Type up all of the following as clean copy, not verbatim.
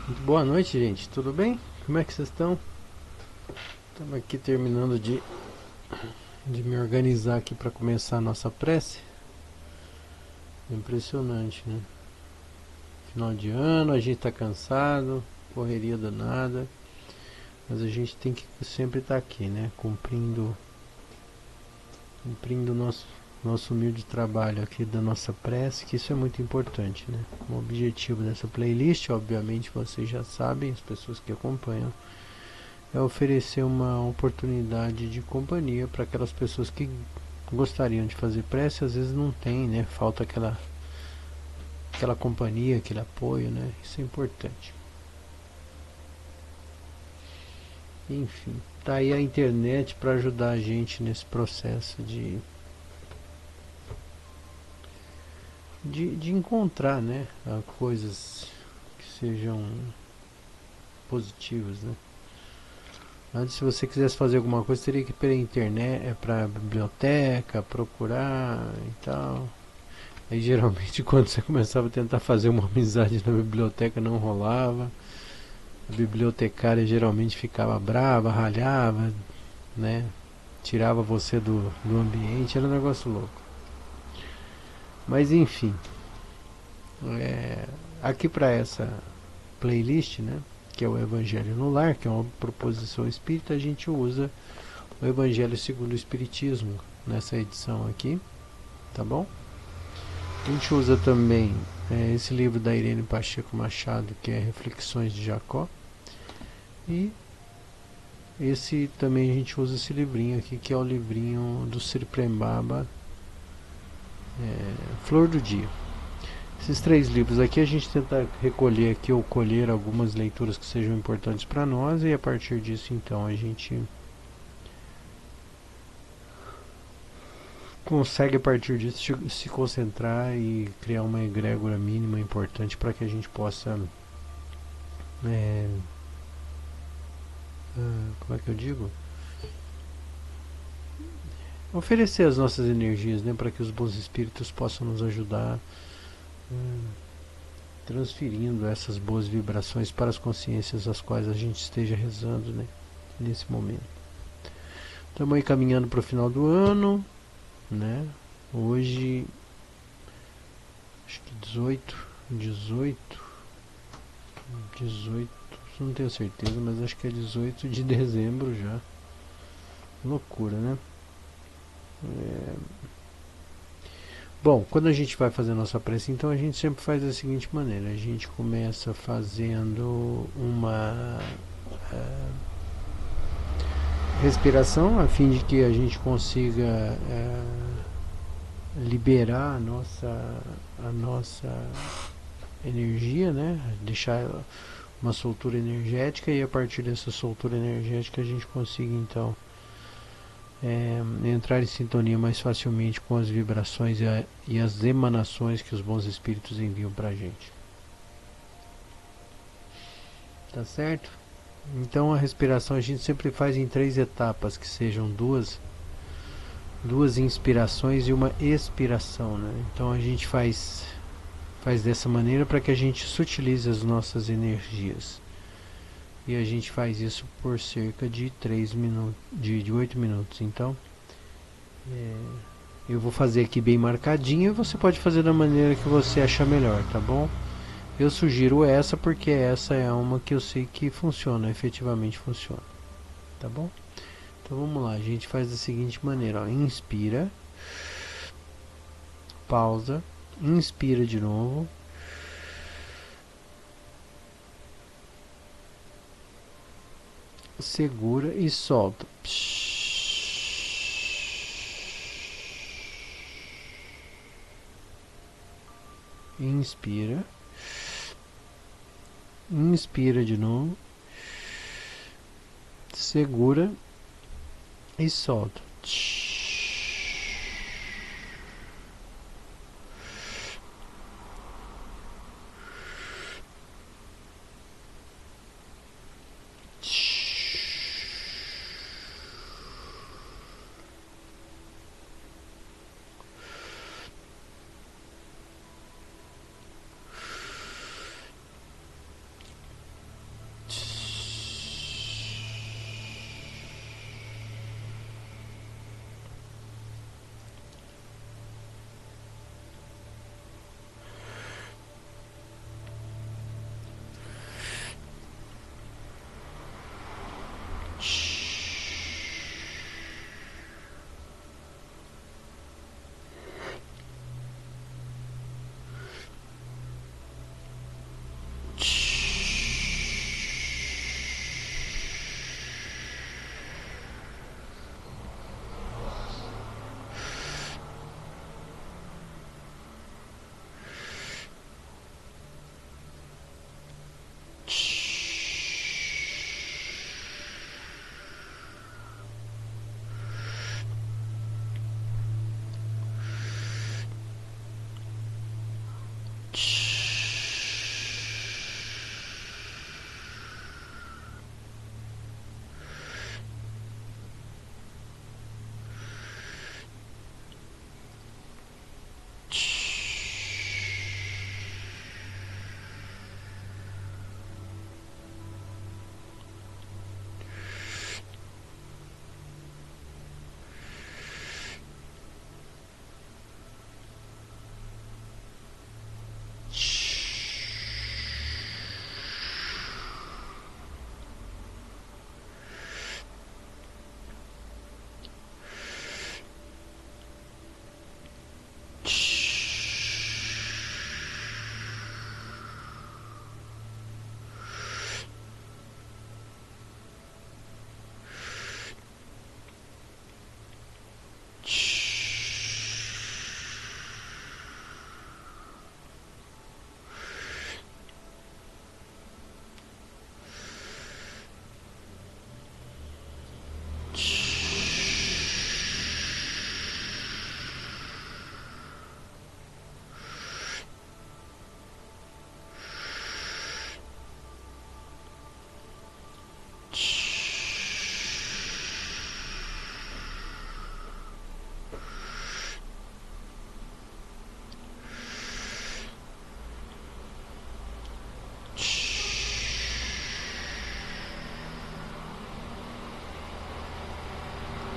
Muito boa noite, gente. Tudo bem? Como é que vocês estão? Estamos aqui terminando de me organizar aqui para começar a nossa prece. Impressionante, né? Final de ano, a gente tá cansado, correria danada, mas a gente tem que sempre estar aqui, né? Cumprindo o nosso humilde trabalho aqui da nossa prece, que isso é muito importante, né? O objetivo dessa playlist, obviamente vocês já sabem, as pessoas que acompanham, é oferecer uma oportunidade de companhia para aquelas pessoas que gostariam de fazer prece, às vezes não tem, né? Falta aquela companhia, aquele apoio, né? Isso é importante. Enfim, tá aí a internet para ajudar a gente nesse processo de encontrar, né? Coisas que sejam positivas, né? Antes, se você quisesse fazer alguma coisa, teria que ir pela internet, para biblioteca, procurar e tal. Aí geralmente quando você começava a tentar fazer uma amizade na biblioteca não rolava. A bibliotecária geralmente ficava brava, ralhava, né? Tirava você do ambiente, era um negócio louco. Mas enfim, aqui para essa playlist, né? Que é o Evangelho no Lar, que é uma proposição espírita, a gente usa o Evangelho segundo o Espiritismo nessa edição aqui, tá bom? A gente usa também esse livro da Irene Pacheco Machado, que é Reflexões de Jacó. E esse também a gente usa esse livrinho aqui, que é o livrinho do Sri Prembaba, Flor do Dia. Esses três livros aqui a gente tenta recolher aqui ou colher algumas leituras que sejam importantes para nós e a partir disso então a gente consegue a partir disso se concentrar e criar uma egrégora mínima importante para que a gente possa é, como é que eu digo? Oferecer as nossas energias, né, para que os bons espíritos possam nos ajudar, transferindo essas boas vibrações para as consciências às quais a gente esteja rezando, né, nesse momento. Estamos aí caminhando para o final do ano, né? Hoje, acho que 18, não tenho certeza, mas acho que é 18 de dezembro já. Loucura, né? É... Bom, quando a gente vai fazer a nossa prece, então a gente sempre faz da seguinte maneira: a gente começa fazendo uma respiração, a fim de que a gente consiga liberar a nossa energia, né? Deixar uma soltura energética e a partir dessa soltura energética a gente consiga então entrar em sintonia mais facilmente com as vibrações e as emanações que os bons espíritos enviam para a gente. Tá certo? Então a respiração a gente sempre faz em três etapas, que sejam duas inspirações e uma expiração, né? Então a gente faz dessa maneira para que a gente sutilize as nossas energias. E a gente faz isso por cerca de 3 minutos, de 8 minutos. Então, eu vou fazer aqui bem marcadinho e você pode fazer da maneira que você achar melhor, tá bom? Eu sugiro essa porque essa é uma que eu sei que funciona, efetivamente funciona, tá bom? Então vamos lá, a gente faz da seguinte maneira, ó, inspira, pausa, inspira de novo, segura e solta. Inspira, inspira de novo, segura e solta.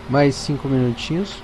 Mais 5 minutinhos.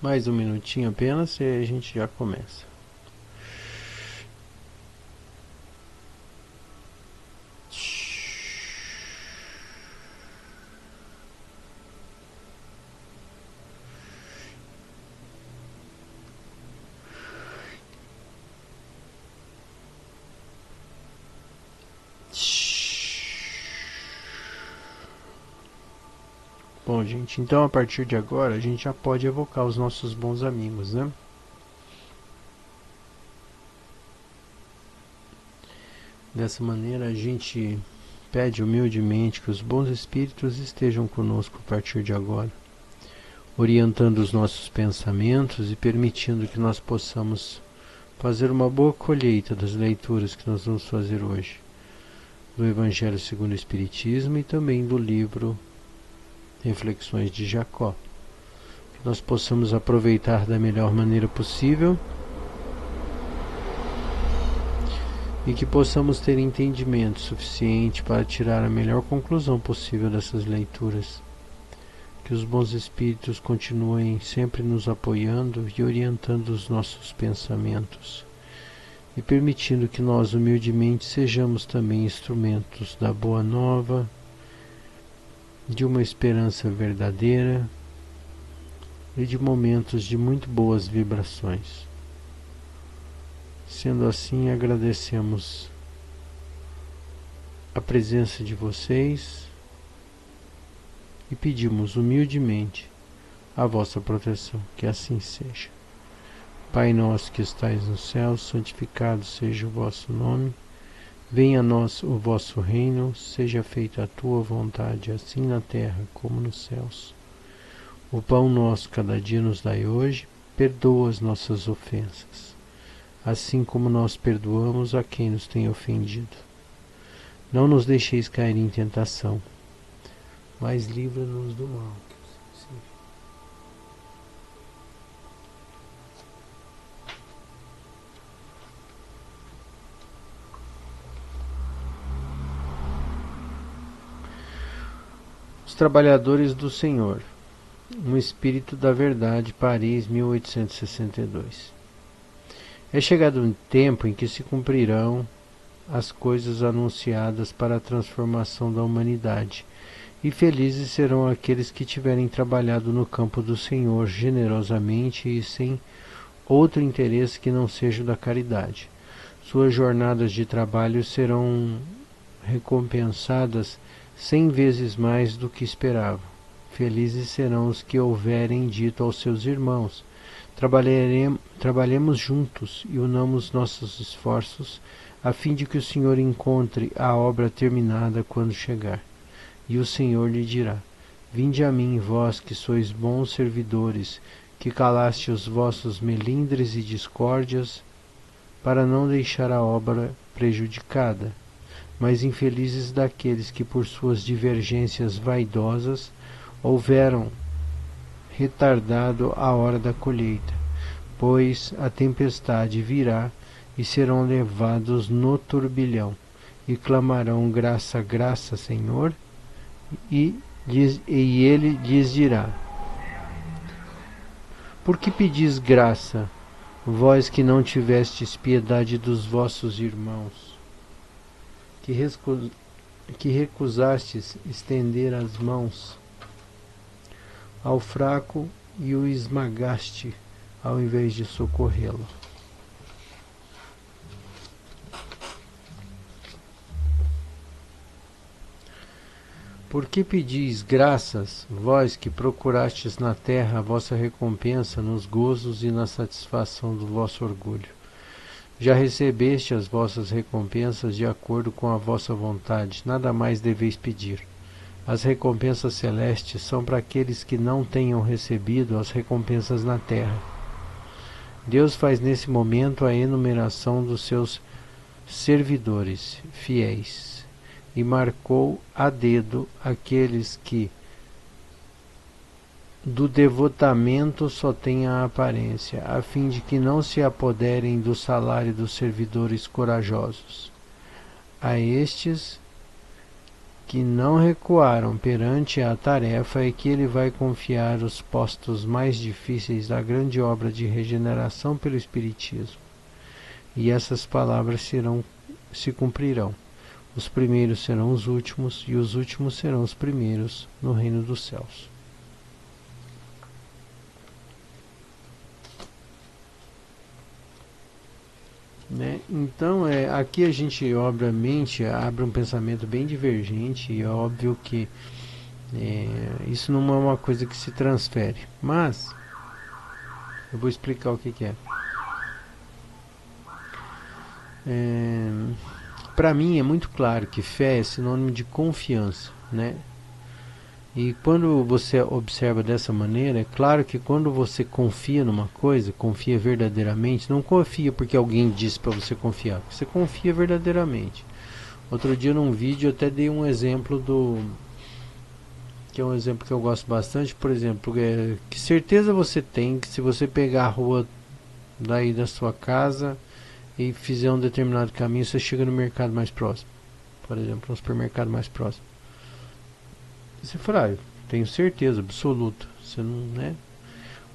Mais um minutinho apenas e a gente já começa. Bom, gente, então a partir de agora a gente já pode evocar os nossos bons amigos, né? Dessa maneira a gente pede humildemente que os bons espíritos estejam conosco a partir de agora, orientando os nossos pensamentos e permitindo que nós possamos fazer uma boa colheita das leituras que nós vamos fazer hoje, do Evangelho segundo o Espiritismo e também do livro Reflexões de Jacó, que nós possamos aproveitar da melhor maneira possível e que possamos ter entendimento suficiente para tirar a melhor conclusão possível dessas leituras. Que os bons espíritos continuem sempre nos apoiando e orientando os nossos pensamentos, e permitindo que nós humildemente sejamos também instrumentos da boa nova, de uma esperança verdadeira e de momentos de muito boas vibrações. Sendo assim, agradecemos a presença de vocês e pedimos humildemente a vossa proteção, que assim seja. Pai nosso que estais no céu, santificado seja o vosso nome. Venha a nós o vosso reino, seja feita a tua vontade, assim na terra como nos céus. O pão nosso cada dia nos dai hoje, perdoa as nossas ofensas, assim como nós perdoamos a quem nos tem ofendido. Não nos deixeis cair em tentação, mas livra-nos do mal. Os Trabalhadores do Senhor. Um Espírito da Verdade, Paris, 1862. É chegado um tempo em que se cumprirão as coisas anunciadas para a transformação da humanidade, e felizes serão aqueles que tiverem trabalhado no campo do Senhor generosamente e sem outro interesse que não seja o da caridade. Suas jornadas de trabalho serão recompensadas 100 vezes mais do que esperavam. Felizes serão os que houverem dito aos seus irmãos: trabalhemos juntos e unamos nossos esforços, a fim de que o Senhor encontre a obra terminada quando chegar. E o Senhor lhe dirá: vinde a mim, vós que sois bons servidores, que calaste os vossos melindres e discórdias, para não deixar a obra prejudicada. Mas infelizes daqueles que por suas divergências vaidosas houveram retardado a hora da colheita, pois a tempestade virá e serão levados no turbilhão, e clamarão: graça, graça, Senhor, e ele lhes dirá: por que pedis graça, vós que não tivestes piedade dos vossos irmãos, que recusastes estender as mãos ao fraco e o esmagaste ao invés de socorrê-lo? Por que pedis graças, vós que procurastes na terra a vossa recompensa nos gozos e na satisfação do vosso orgulho? Já recebeste as vossas recompensas de acordo com a vossa vontade, nada mais deveis pedir. As recompensas celestes são para aqueles que não tenham recebido as recompensas na terra. Deus faz nesse momento a enumeração dos seus servidores fiéis e marcou a dedo aqueles que do devotamento só têm a aparência, a fim de que não se apoderem do salário dos servidores corajosos. A estes que não recuaram perante a tarefa é que ele vai confiar os postos mais difíceis da grande obra de regeneração pelo Espiritismo. E essas palavras se cumprirão. Os primeiros serão os últimos, e os últimos serão os primeiros no reino dos céus. Né? Então, aqui a gente, obviamente, abre um pensamento bem divergente, e é óbvio que isso não é uma coisa que se transfere. Mas, eu vou explicar o que é. Para mim é muito claro que fé é sinônimo de confiança, né? E quando você observa dessa maneira, é claro que quando você confia numa coisa, confia verdadeiramente, não confia porque alguém disse para você confiar, você confia verdadeiramente. Outro dia num vídeo eu até dei um exemplo que é um exemplo que eu gosto bastante, por exemplo, que certeza você tem que se você pegar a rua daí da sua casa e fizer um determinado caminho, você chega no mercado mais próximo, por exemplo, no supermercado mais próximo. Você fala, eu tenho certeza absoluta. Você não, né?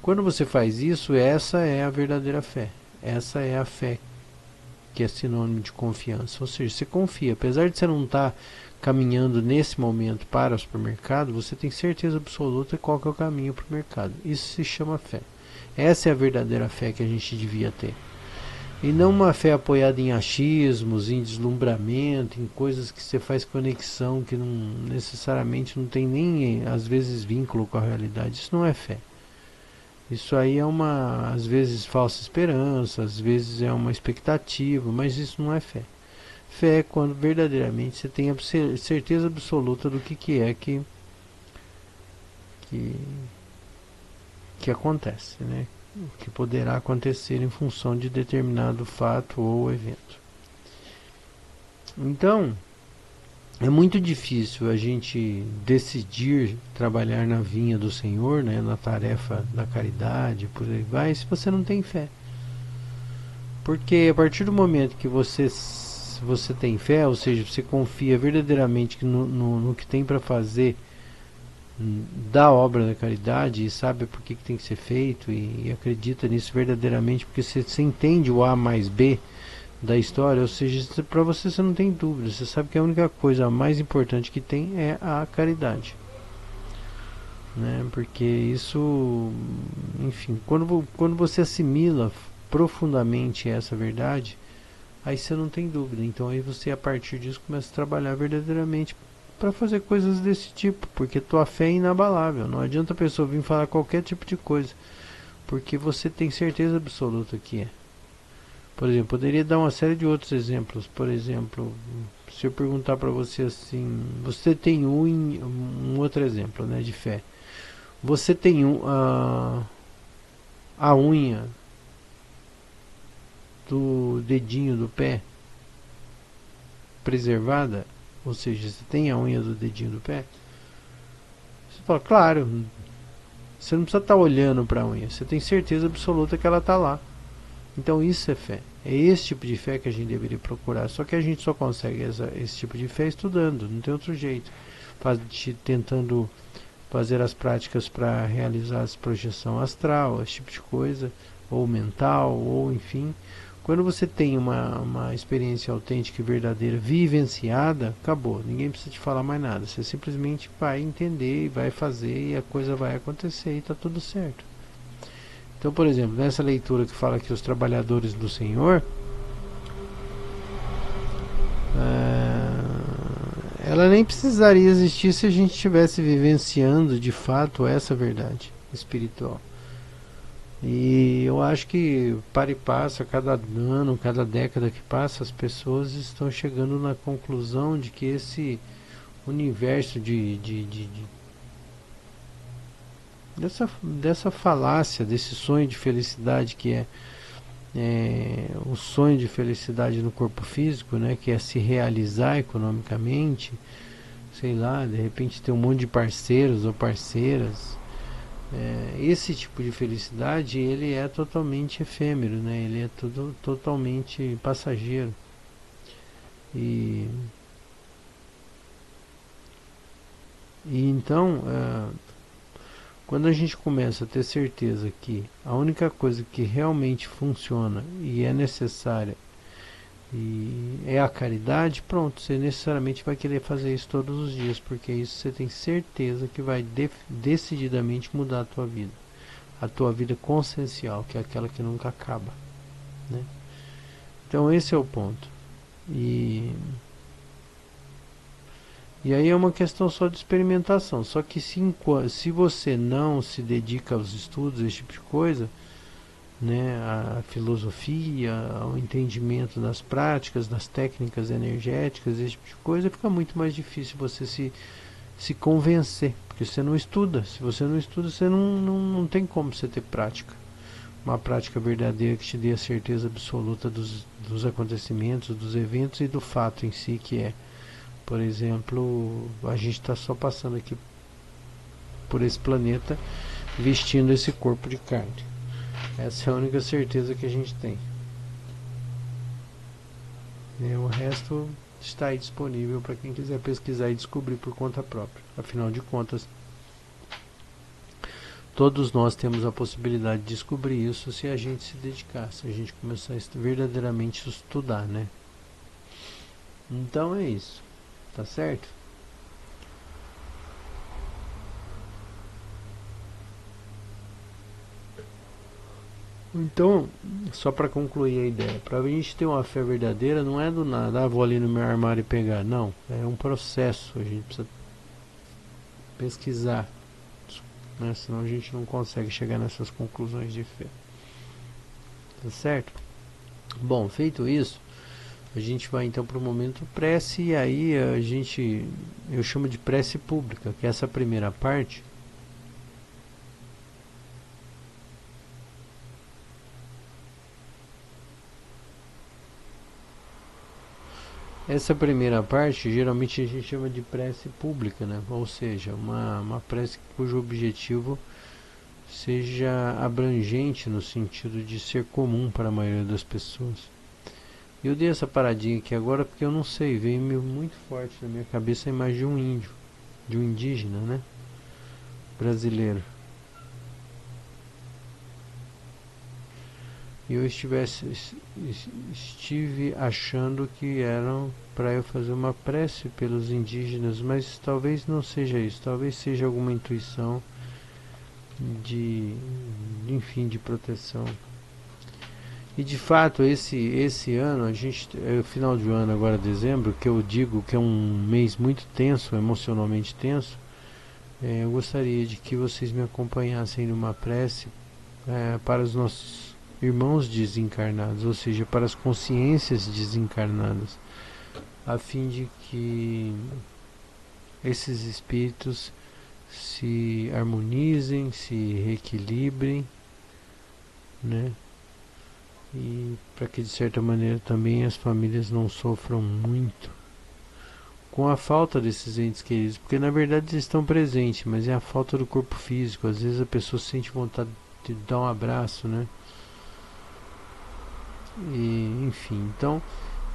Quando você faz isso, essa é a verdadeira fé. Essa é a fé que é sinônimo de confiança. Ou seja, você confia, apesar de você não estar caminhando nesse momento para o supermercado, você tem certeza absoluta qual que é o caminho para o mercado. Isso se chama fé. Essa é a verdadeira fé que a gente devia ter. E não uma fé apoiada em achismos, em deslumbramento, em coisas que você faz conexão que não necessariamente não tem nem às vezes vínculo com a realidade. Isso não é fé. Isso aí é uma, às vezes, falsa esperança, às vezes é uma expectativa, mas isso não é fé. Fé é quando verdadeiramente você tem a certeza absoluta do que é que, que acontece, né? O que poderá acontecer em função de determinado fato ou evento. Então, é muito difícil a gente decidir trabalhar na vinha do Senhor, né, na tarefa da caridade, por aí vai, se você não tem fé. Porque a partir do momento que você tem fé, ou seja, você confia verdadeiramente no que tem para fazer da obra da caridade e sabe por que tem que ser feito e acredita nisso verdadeiramente, porque você entende o A mais B da história, ou seja, para você não tem dúvida, você sabe que a única coisa mais importante que tem é a caridade, né? Porque isso, enfim, quando você assimila profundamente essa verdade, aí você não tem dúvida, então aí você a partir disso começa a trabalhar verdadeiramente para fazer coisas desse tipo, porque tua fé é inabalável. Não adianta a pessoa vir falar qualquer tipo de coisa, porque você tem certeza absoluta que é. Por exemplo, poderia dar uma série de outros exemplos. Por exemplo, se eu perguntar para você assim, você tem um outro exemplo, né, de fé. Você tem a unha do dedinho do pé preservada? Ou seja, você tem a unha do dedinho do pé? Você fala, claro, você não precisa estar olhando para a unha, você tem certeza absoluta que ela está lá. Então isso é fé. É esse tipo de fé que a gente deveria procurar. Só que a gente só consegue esse tipo de fé estudando, não tem outro jeito. Tentando fazer as práticas para realizar essa projeção astral, esse tipo de coisa, ou mental, ou enfim. Quando você tem uma experiência autêntica e verdadeira, vivenciada, acabou. Ninguém precisa te falar mais nada. Você simplesmente vai entender e vai fazer e a coisa vai acontecer e está tudo certo. Então, por exemplo, nessa leitura que fala que os trabalhadores do Senhor, ela nem precisaria existir se a gente estivesse vivenciando de fato essa verdade espiritual. E eu acho que para e passa, cada ano, cada década que passa, as pessoas estão chegando na conclusão de que esse universo dessa falácia, desse sonho de felicidade que é o sonho de felicidade no corpo físico, né, que é se realizar economicamente, sei lá, de repente ter um monte de parceiros ou parceiras. Esse tipo de felicidade ele é totalmente efêmero, né? Ele é totalmente passageiro. E então, quando a gente começa a ter certeza que a única coisa que realmente funciona e é necessária e é a caridade, pronto, você necessariamente vai querer fazer isso todos os dias, porque isso você tem certeza que vai decididamente mudar a tua vida consciencial, que é aquela que nunca acaba, né? Então esse é o ponto. E aí é uma questão só de experimentação. Só que se você não se dedica aos estudos, esse tipo de coisa, né, a filosofia, ao entendimento das práticas, das técnicas energéticas, esse tipo de coisa, fica muito mais difícil você se convencer, porque você não estuda. Se você não estuda, você não tem como você ter prática. Uma prática verdadeira que te dê a certeza absoluta dos acontecimentos, dos eventos e do fato em si que é. Por exemplo, a gente está só passando aqui por esse planeta vestindo esse corpo de carne. Essa é a única certeza que a gente tem. O resto está aí disponível para quem quiser pesquisar e descobrir por conta própria. Afinal de contas, todos nós temos a possibilidade de descobrir isso se a gente se dedicar, se a gente começar a verdadeiramente estudar, né? Então é isso, tá certo? Então, só para concluir a ideia, para a gente ter uma fé verdadeira, não é do nada, vou ali no meu armário e pegar. Não, é um processo, a gente precisa pesquisar, né? Senão a gente não consegue chegar nessas conclusões de fé. Tá certo? Bom, feito isso, a gente vai então para o momento prece, e aí eu chamo de prece pública, que é essa primeira parte. Essa primeira parte geralmente a gente chama de prece pública, né? Ou seja, uma prece cujo objetivo seja abrangente no sentido de ser comum para a maioria das pessoas. Eu dei essa paradinha aqui agora porque eu não sei, veio muito forte na minha cabeça a imagem de um índio, de um indígena, né? Brasileiro. E eu estive achando que eram para eu fazer uma prece pelos indígenas, mas talvez não seja isso, talvez seja alguma intuição enfim, de proteção. E de fato, esse ano, é o final de ano, agora dezembro, que eu digo que é um mês muito tenso, emocionalmente tenso, eu gostaria de que vocês me acompanhassem numa prece para os nossos irmãos desencarnados, ou seja, para as consciências desencarnadas, a fim de que esses espíritos se harmonizem, se reequilibrem, né? E para que de certa maneira também as famílias não sofram muito com a falta desses entes queridos, porque na verdade eles estão presentes, mas é a falta do corpo físico. Às vezes a pessoa sente vontade de dar um abraço, né? E, enfim, então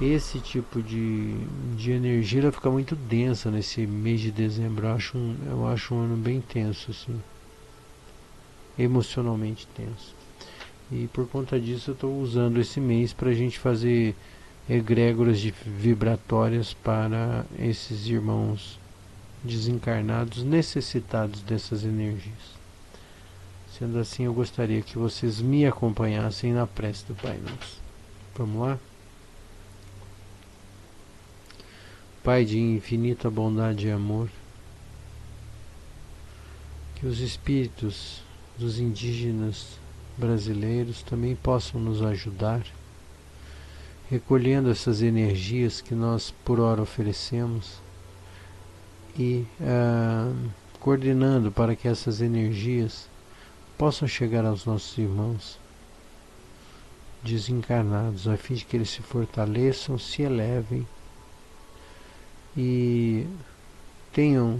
esse tipo de energia ela fica muito densa nesse mês de dezembro. Eu acho um ano bem tenso, assim, emocionalmente tenso. E por conta disso eu estou usando esse mês para a gente fazer egrégoras vibratórias para esses irmãos desencarnados necessitados dessas energias. Sendo assim, eu gostaria que vocês me acompanhassem na prece do Pai Nosso. Vamos lá? Pai de infinita bondade e amor, que os espíritos dos indígenas brasileiros também possam nos ajudar, recolhendo essas energias que nós por hora oferecemos e coordenando para que essas energias possam chegar aos nossos irmãos desencarnados, a fim de que eles se fortaleçam, se elevem e tenham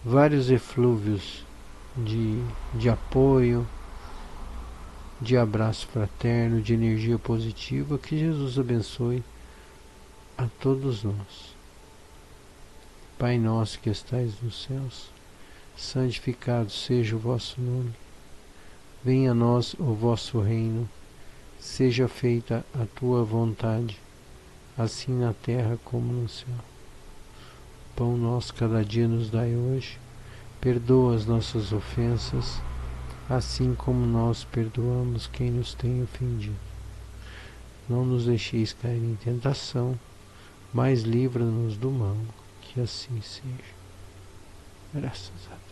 vários eflúvios de apoio, de abraço fraterno, de energia positiva. Que Jesus abençoe a todos nós. Pai nosso que estais nos céus, santificado seja o vosso nome. Venha a nós o vosso reino. Seja feita a tua vontade, assim na terra como no céu. Pão nosso cada dia nos dai hoje. Perdoa as nossas ofensas, assim como nós perdoamos quem nos tem ofendido. Não nos deixeis cair em tentação, mas livra-nos do mal, que assim seja. Graças a Deus.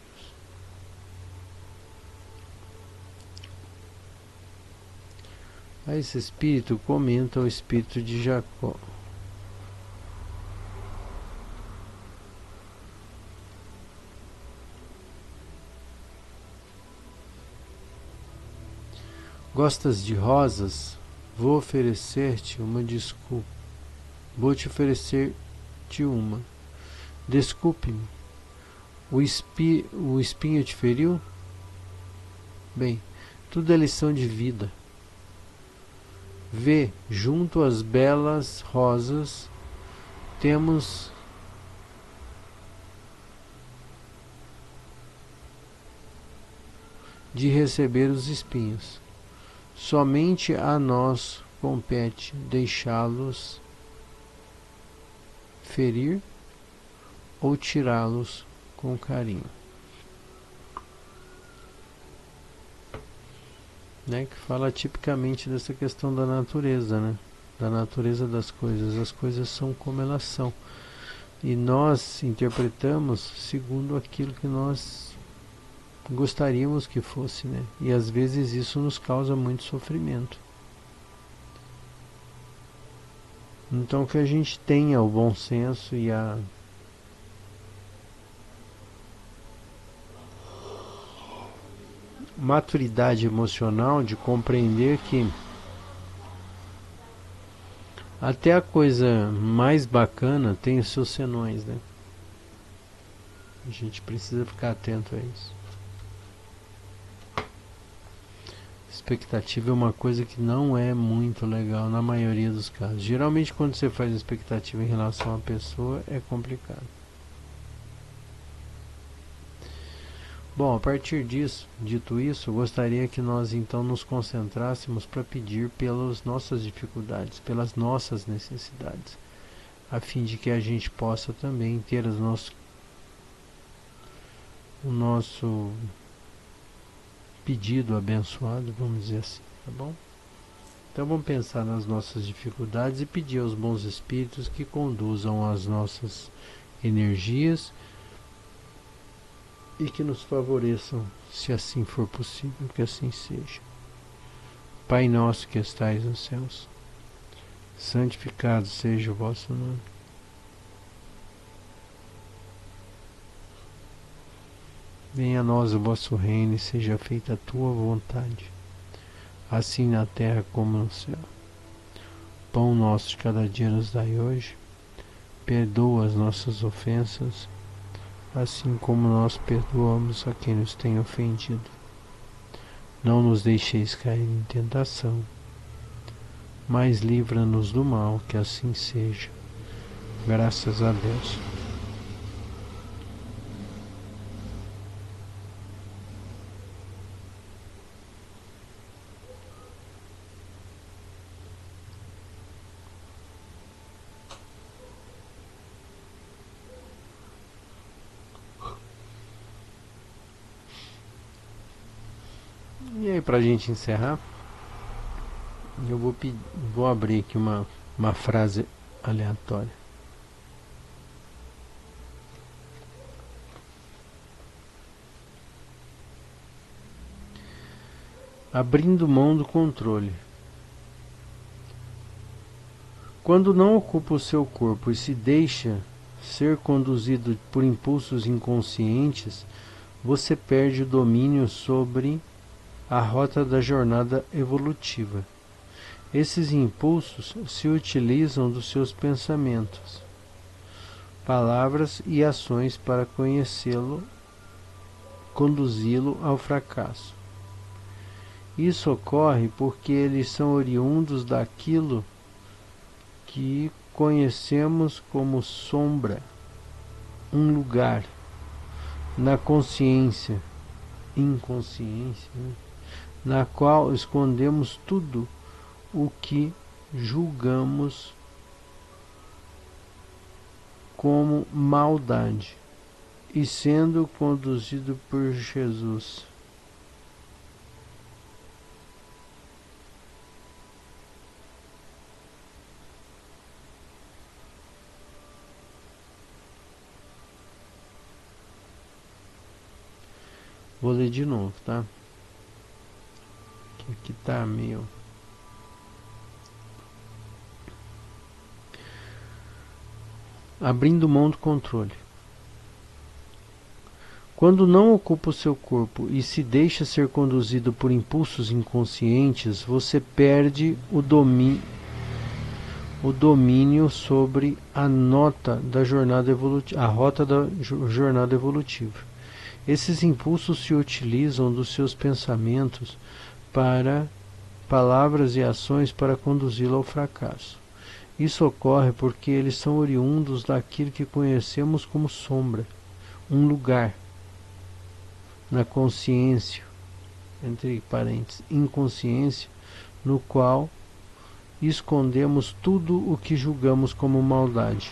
A esse espírito comenta o espírito de Jacó. Gostas de rosas? Vou oferecer-te uma desculpa. Vou te oferecer-te uma. Desculpe-me. O espinho te feriu? Bem, tudo é lição de vida. Vê, junto às belas rosas, temos de receber os espinhos. Somente a nós compete deixá-los ferir ou tirá-los com carinho. Né, que fala tipicamente dessa questão da natureza, né? Da natureza das coisas. As coisas são como elas são. E nós interpretamos segundo aquilo que nós gostaríamos que fosse, né? E às vezes isso nos causa muito sofrimento. Então que a gente tenha o bom senso e a maturidade emocional de compreender que até a coisa mais bacana tem os seus senões, né? A gente precisa ficar atento a isso. Expectativa é uma coisa que não é muito legal na maioria dos casos. Geralmente quando você faz expectativa em relação a uma pessoa é complicado. Bom, a partir disso, dito isso, eu gostaria que nós então nos concentrássemos para pedir pelas nossas dificuldades, pelas nossas necessidades, a fim de que a gente possa também ter o nosso pedido abençoado, vamos dizer assim, tá bom? Então vamos pensar nas nossas dificuldades e pedir aos bons espíritos que conduzam as nossas energias e que nos favoreçam, se assim for possível, que assim seja. Pai nosso que estais nos céus, santificado seja o vosso nome. Venha a nós o vosso reino e seja feita a tua vontade, assim na terra como no céu. Pão nosso de cada dia nos dai hoje, perdoa as nossas ofensas, assim como nós perdoamos a quem nos tem ofendido. Não nos deixeis cair em tentação, mas livra-nos do mal, que assim seja. Graças a Deus. E aí, pra gente encerrar, eu vou abrir aqui uma frase aleatória. Abrindo mão do controle. Quando não ocupa o seu corpo e se deixa ser conduzido por impulsos inconscientes, você perde o domínio sobre a rota da jornada evolutiva. Esses impulsos se utilizam dos seus pensamentos, palavras e ações para conduzi-lo ao fracasso. Isso ocorre porque eles são oriundos daquilo que conhecemos como sombra, um lugar na consciência, inconsciência, né? Na qual escondemos tudo o que julgamos como maldade, e sendo conduzido por Jesus. Vou ler de novo, tá? Aqui tá meio... Abrindo mão do controle. Quando não ocupa o seu corpo e se deixa ser conduzido por impulsos inconscientes, você perde o domínio sobre a rota da jornada evolutiva. Esses impulsos se utilizam dos seus pensamentos, palavras e ações para conduzi-lo ao fracasso. Isso ocorre porque eles são oriundos daquilo que conhecemos como sombra, um lugar na consciência, entre parênteses, inconsciência, no qual escondemos tudo o que julgamos como maldade.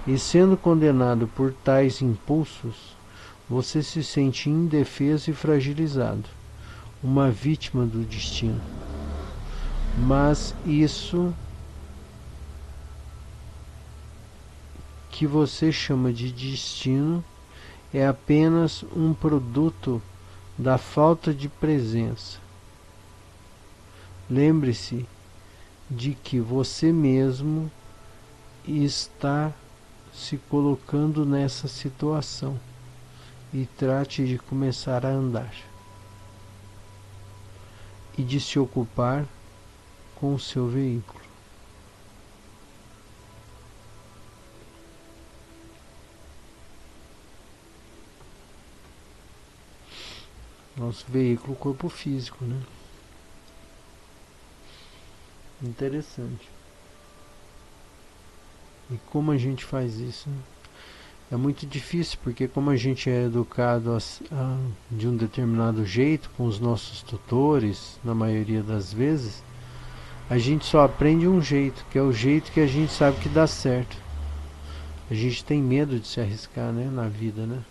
E sendo condenado por tais impulsos, você se sente indefeso e fragilizado, uma vítima do destino. Mas isso que você chama de destino é apenas um produto da falta de presença. Lembre-se de que você mesmo está se colocando nessa situação e trate de começar a andar e de se ocupar com o seu veículo. Nosso veículo, corpo físico, né? Interessante. E como a gente faz isso, né? É muito difícil, porque como a gente é educado de um determinado jeito, com os nossos tutores, na maioria das vezes, a gente só aprende um jeito, que é o jeito que a gente sabe que dá certo. A gente tem medo de se arriscar, né, na vida, né?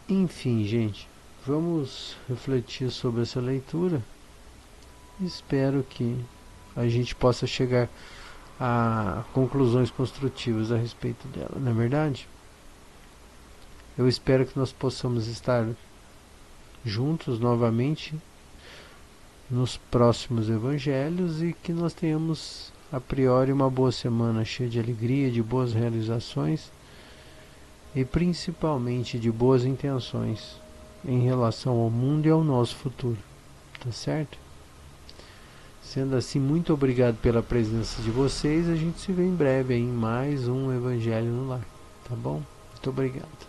Enfim, gente, vamos refletir sobre essa leitura. Espero que a gente possa chegar a conclusões construtivas a respeito dela, não é verdade? Eu espero que nós possamos estar juntos novamente nos próximos evangelhos e que nós tenhamos a priori uma boa semana cheia de alegria, de boas realizações e principalmente de boas intenções em relação ao mundo e ao nosso futuro, tá certo? Sendo assim, muito obrigado pela presença de vocês. A gente se vê em breve em mais um Evangelho no Lar, tá bom? Muito obrigado.